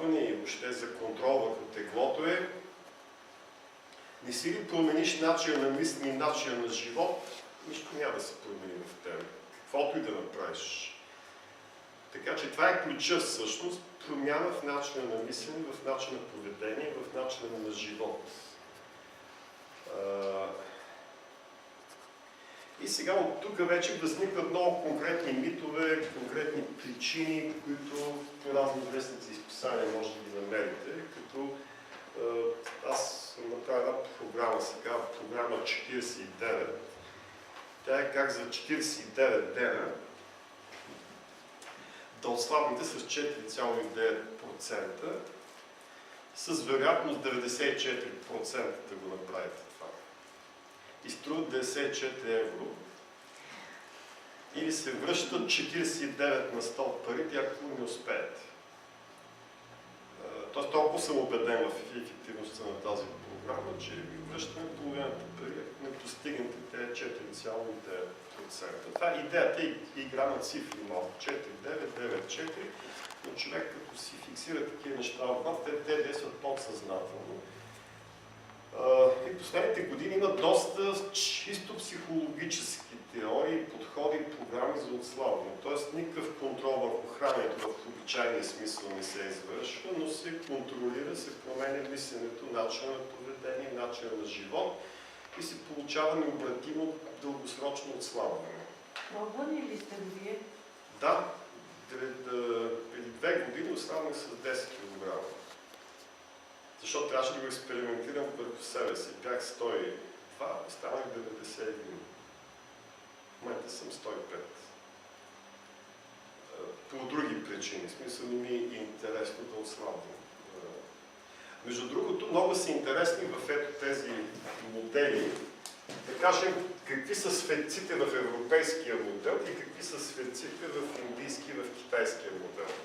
изслабване и въобще за контрол върху теглото е: не си ли промениш начин на мислене и начин на живот, нищо няма да се промени в теб, каквото и да направиш. Така че това е ключа всъщност, промяна в начина на мислене, в начина на поведение, в начина на живот. И сега от тук вече възникват много конкретни митове, конкретни причини, които по разни вестници и списания може да ги намерите, като аз съм направил една програма сега, програма 49. Тя е как за 49 дена да отслабнете с 4,9%, с вероятност 94% да го направите това. И струва 94 евро. Или се връщат 49 на 100 от парите, ако не успеете. Тоест толкова съм убеден в ефективността на тази програма, че ви връщаме половината пари, ако не постигнете тези 4,9%. Това е идеята и игра на цифри малко. 4, 9, 9, 4. Но човек като си фиксира такива неща в глава, те действат подсъзнателно. И последните години има доста чисто психологически теории, подходи и програми за отслабване. Тоест никакъв контрол върху храненето в обичайния смисъл не се извършва, но се контролира, се променя мисленето, начина на поведение, начина на живот и се получава необратимо дългосрочно отслабване. Пробвали ли сте го вие? Да, преди 2 години останах с 10 кг. Защото трябваше да го експериментирам върху себе си. Бях 102, останах 91. В момента съм 105. По други причини. В смисъл ми е интересно да отслабвам. Между другото, много са интересни в ето тези модели. Да кажем, какви са светците в европейския модел и какви са светците в индийския и в китайския модел.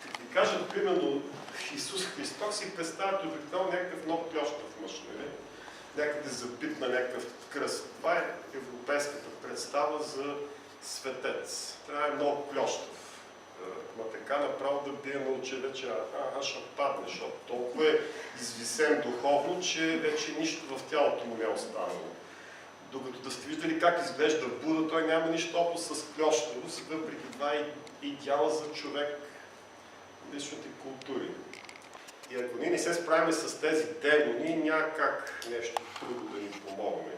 Като ви кажат, примерно, Исус Христос си представят обикновено някакъв много плющов мъж, нали? Някъде забит на някакъв кръст. Това е европейската представа за светец. Това е много плющов. Ма така направо да бие на очеве, че ще падне, защото толкова е извисен духовно, че вече нищо в тялото му не е останало. Докато да сте виждали как изглежда Буда, той няма нищо общо с плющовост, въпреки това е идеал за човек в личните култури. И ако ние не се справим с тези демони, няма как нещо трудно да ни помогне.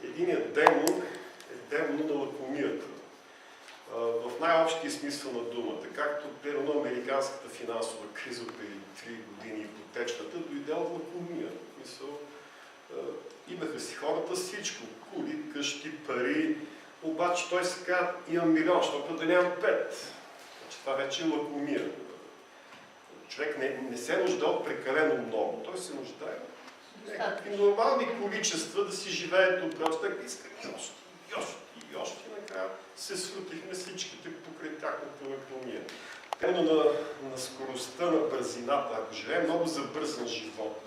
Единият демон е демон на лакомията. В най-общия смисъл на думата. Както примерно американската финансова криза преди 3 години и потечната, дойде от лакомия. Имаха си хората всичко. Кули, къщи, пари. Обаче той се казва, имам милион, защото да нямам 5. Значи, това вече е лакомия. Човек не се нужда от прекалено много. Той се нуждае от някакви нормални количества да си живее добре. Така иска и още накрая се срутихме всичките покрай тяхната лакомия. Именно на скоростта, на бързината. Ако живеем много забързан живот,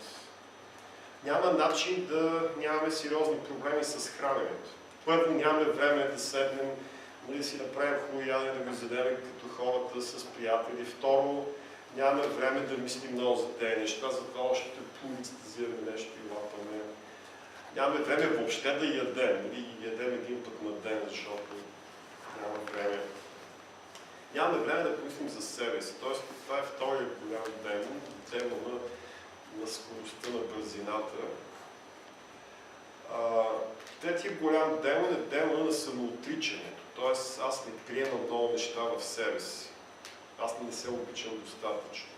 няма начин да нямаме сериозни проблеми с храненето. Първо, нямаме време да седнем, да си направим хубаво ядене, да го зададем като хората с приятели. Второ, нямаме време да мислим много за тези неща, затова още по улицата взимаме нещо и лапаме. Нямаме време въобще да ядем, или ядем един път на ден, защото няма време. Нямаме време да помислим за себе си. Тоест, това е втория голям демон, демона на скоростта, на бързината. Третия голям демон е демона на самоотричането. Тоест, аз не приемам много неща в себе си. Аз не се обичам достатъчно.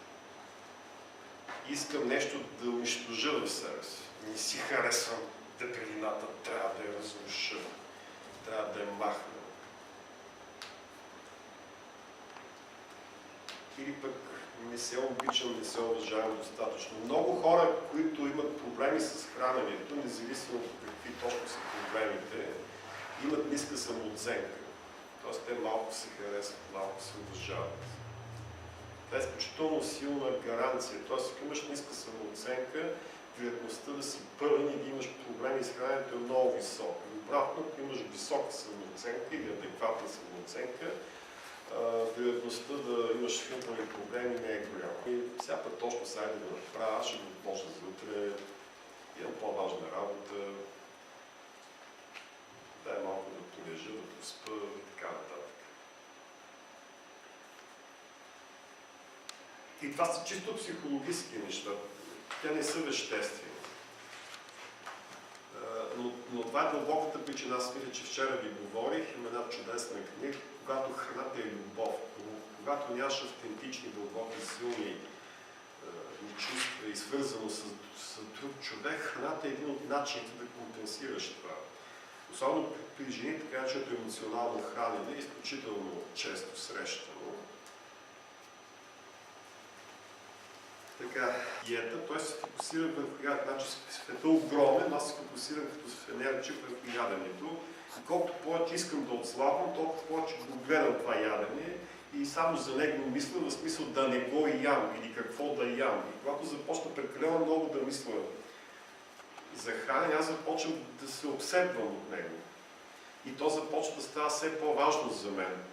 Искам нещо да унищожа в себе си. Не си харесвам дебелината, трябва да я разруша, трябва да я махна. Или пък не се обичам, не се уважавам достатъчно. Много хора, които имат проблеми с храненето, независимо от какви точно са проблемите, имат ниска самооценка. Тоест те малко се харесват, малко се уважават. Това е изключително силна гаранция. Тоест, ако имаш ниска самооценка, вероятността да си пълен и да имаш проблеми с храненето е много висока. Обратно, ако имаш висока самооценка или адекватна самооценка, вероятността да имаш филтрови проблеми точно сега да го направя, ще го почна за утре, имам по-важна работа, дай малко да полежа, да поспа и така нататък. И това са чисто психологически неща. Те не са веществени. Но това е дълбоката причина. Аз мисля, че вчера ви говорих, има една чудесна книга, когато храната е любов. Когато нямаш автентични, дълбоки, силни чувства и свързано с друг човек, храната е един от начините да компенсираш това. Особено при жените, така че емоционално хранене е изключително често срещано. Така, диета, той се фокусира върху яденето. Значи света е огромен, аз се фокусирам като в енергия върху яденето. И колкото повече искам да отслабвам, толкова повече го гледам това ядене и само за него мисля, в смисъл да не го ям или какво да ям. И когато започна прекалено много да мисля за хранене, аз започвам да се обсебвам от него. И то започва да става все по-важно за мен.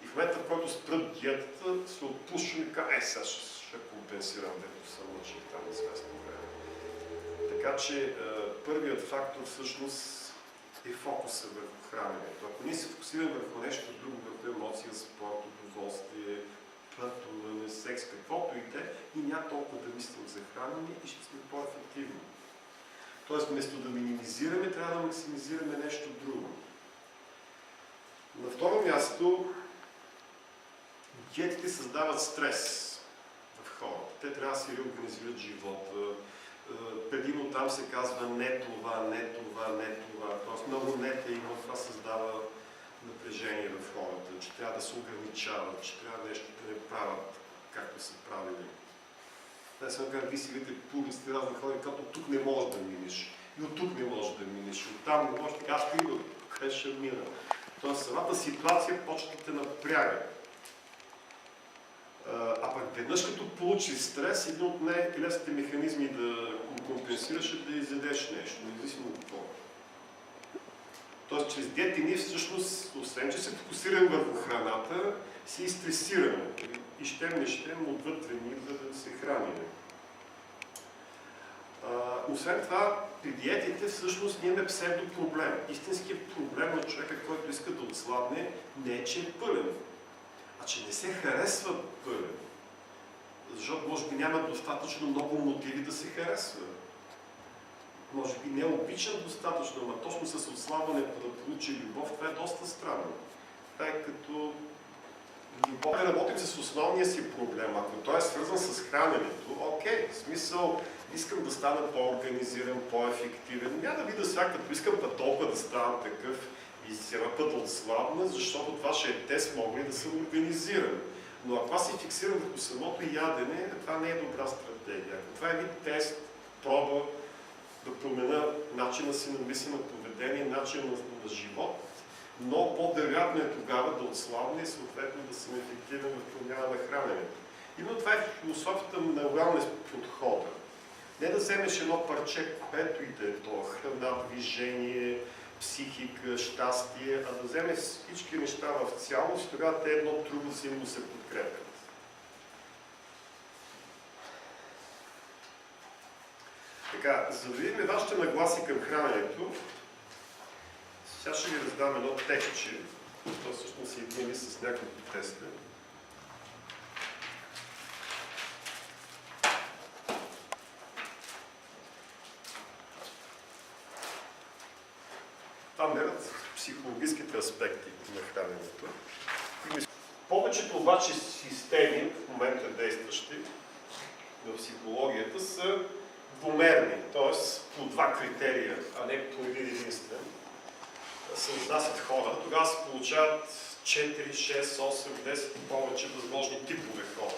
И в момента, в който спра диетата, се отпущам и кажа, сега ще компенсирам, дето съм мъчил там известно време. Така че първият фактор всъщност е фокуса върху храненето. Ако ние се фокусираме върху нещо друго, върху емоция, спорт, удоволствие, пътуване, секс, каквото и те, и няма толкова да мислим за хранене и ще сме по-ефективни. Тоест, вместо да минимизираме, трябва да максимизираме нещо друго. На второ място, диетите създават стрес в хората. Те трябва да си реорганизират живота. Предимно там се казва не това, не това, не това. Тоест много нета има, това създава напрежение в хората, че трябва да се ограничават, че трябва нещо да не правят както са правили. Те са как ви си видите публиците разни хора, като тук не можеш да минеш, и от тук не можеш да минеш, от там не можеш, така аз идва, къде ще мина. Тоест самата ситуация почва да те напряга. А пък веднъж като получиш стрес, един от най-лесните механизми да компенсираш е да изядеш нещо, независимо от това. Тоест, чрез диети ние всъщност, освен че се фокусираме върху храната, се изстресираме. И щем не щем отвътре ние, за да се храним. Освен това, при диетите всъщност ние имаме псевдопроблем. Истинският проблем на човека, който иска да отслабне, не е, че е пълен, а че не се харесва пълен. Защото може би няма достатъчно много мотиви да се харесва. Може би не е обичан достатъчно, но точно с отслабването да получи любов, това е доста странно. Това е като любов. Да работим с основния си проблем. Ако той е свързан с храненето, окей, в смисъл, искам да стана по-организиран, по-ефективен. Няма да видя сега, като искам път толкова да стана такъв и сега път да отслабна, защото това ще е тест, мога ли да съм организиран. Но ако аз се фиксирам върху самото ядене, това не е добра стратегия. Ако това е вид тест, проба да променя начина си на мислене, на поведение, начина на живот, но по-вероятно е тогава да отслабне и съответно да съм ефективен в промяна на храненето. Именно това е философията на wellness подхода. Не да вземеш едно парче, което и да е то, храна, движение, психика, щастие, а да вземеш всички неща в цялост, тогава те едно друго взаимно се подкрепят. Така, за да видим вашите нагласи към храненето, сега ще ви раздам едно текче, то всъщност се идва с няколко теста. Там мерят психологическите аспекти на храненето. Повечето обаче системи, в момента действащи в психологията, са двумерни, т.е. по два критерия, а не по един единствен. Се отнасят хора, тогава се получават 4, 6, 8, 10 повече възможни типове хора.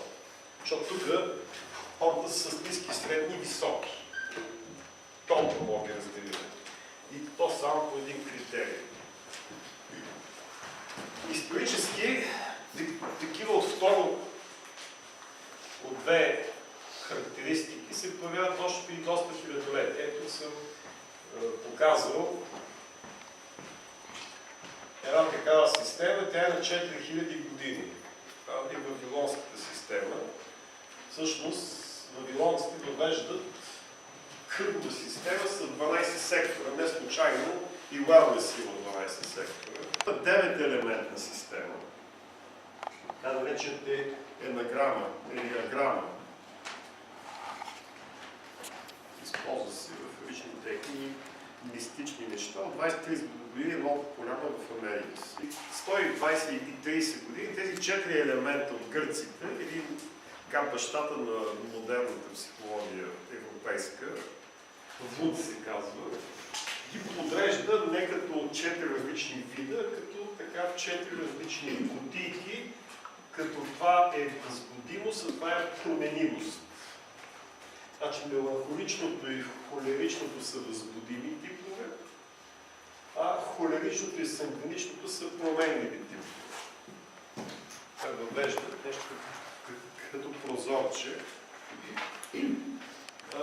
Защото тук хората са с ниски, средни и високи. Толкова мога да разделим. И то само по един критерий. Исторически, такива от две характеристики се появяват още при доста хилядолетия. Ето съм показал една такава система, тя е на 4000 години. Това е вавилонската система. Всъщност, вавилонците въвеждат кръгова система с 12 сектора. Не случайно и wireless има 12 сектора. 9 елементна система. Така наречената енаграма или аграма. Използва се в различни техни мистични неща. От 20-30 години е много популярна в Америка. 120 и 30 години тези 4 елемента от гърците, или така бащата на модерната психология европейска, Вуд се казва, ги подрежда не като 4 различни вида, като така 4 различни кутийки, като това е възбудимост, а това е променимост. Значи меланхоличното и холеричното са възбудими типове, а холеричното и сангвиничното са променливи типове. Това въвежда нещо като прозорче.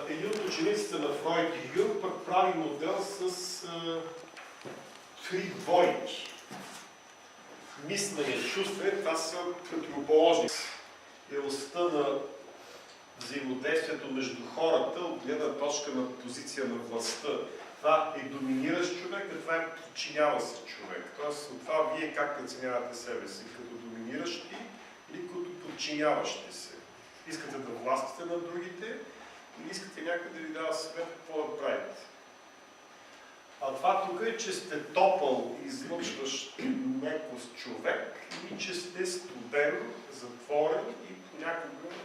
Един от учениците на Фройд и Юнг пък прави модел с 3 двойки. Мислене, чувстване, това са противоположни. Елостта на взаимодействието между хората от гледна точка на позиция на властта. Това е доминиращ човек, а това е подчинява се човек. Тоест, от това вие как преценявате себе си? Като доминиращи или като подчиняващи се? Искате да властите на другите или искате някой да ви дава съвет какво да правите? А това тук е, че сте топъл, излъчващ мекост човек и че сте студен, затворен и понякога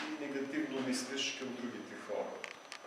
и негативно мислиш към другите хора.